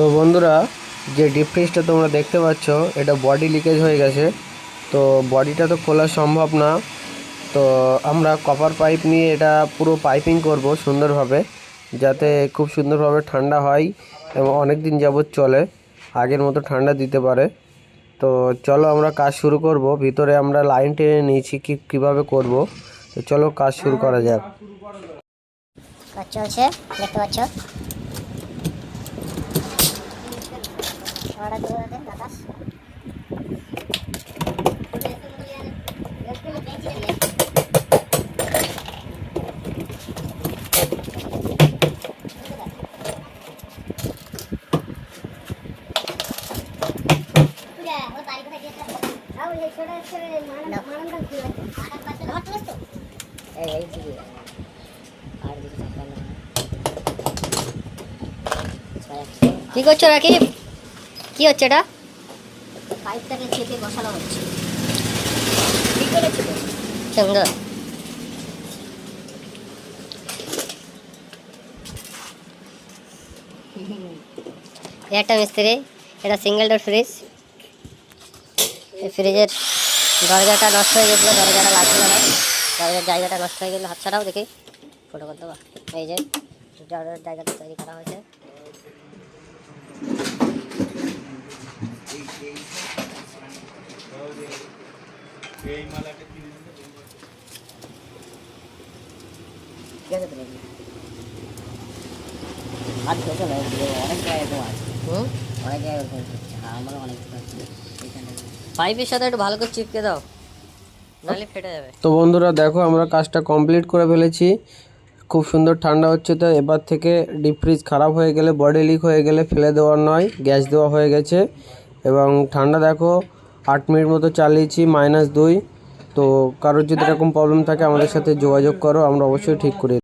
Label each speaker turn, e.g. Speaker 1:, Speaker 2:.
Speaker 1: তো বন্ধুরা, যে ডিপ ফ্রিজটা তোমরা দেখতে পাচ্ছ এটা বডি লিকেজ হয়ে গেছে। তো বডিটা তো খোলা সম্ভব না। তো আমরা কপার পাইপ নিয়ে এটা পুরো পাইপিং করব সুন্দরভাবে, যাতে খুব সুন্দরভাবে ঠান্ডা হয় এবং অনেক দিন যাবত চলে, আগের মতো ঠান্ডা দিতে পারে। তো চলো আমরা কাজ শুরু করব। ভিতরে আমরা লাইন টেনে নিয়েছি কীভাবে করব। তো চলো কাজ শুরু করা যাক।
Speaker 2: কাজ চলছে, দেখতে পাচ্ছ। কি করছো রাকিব? কি হচ্ছে এটা? পাইপটাকে চেপে বসানো হচ্ছে। ঠিক করেছো তো? সুন্দর। একটা মিস্ত্রি, এটা সিঙ্গেল ডোর ফ্রিজ। এই ফ্রিজের দরজাটা নষ্ট হয়ে গেছিলো, দরজাটা লাগছিল না, দরজার জায়গাটা নষ্ট হয়ে গেলো। হাত ছাড়াও দেখি, ফটো করতে পারো। এই যে দরজার জায়গাটা তৈরি করা হয়েছে। পাইপের সাথে একটু ভালো করে চিপকে দাও, নাহলে ফেটে যাবে।
Speaker 1: তো বন্ধুরা দেখো, আমরা কাজটা কমপ্লিট করে ফেলেছি। খুব সুন্দর ঠান্ডা হচ্ছে। তো এবার থেকে ডিপ ফ্রিজ খারাপ হয়ে গেলে, বডি লিক হয়ে গেলে ফেলে দেওয়ার নয়, গ্যাস দেওয়া হয়ে গেছে। এবং ঠান্ডা দেখো 8 মিনিট মতো চালিয়েছি, -2। তো কারোর যদি এরকম প্রবলেম থাকে আমাদের সাথে যোগাযোগ করো, আমরা অবশ্যই ঠিক করি।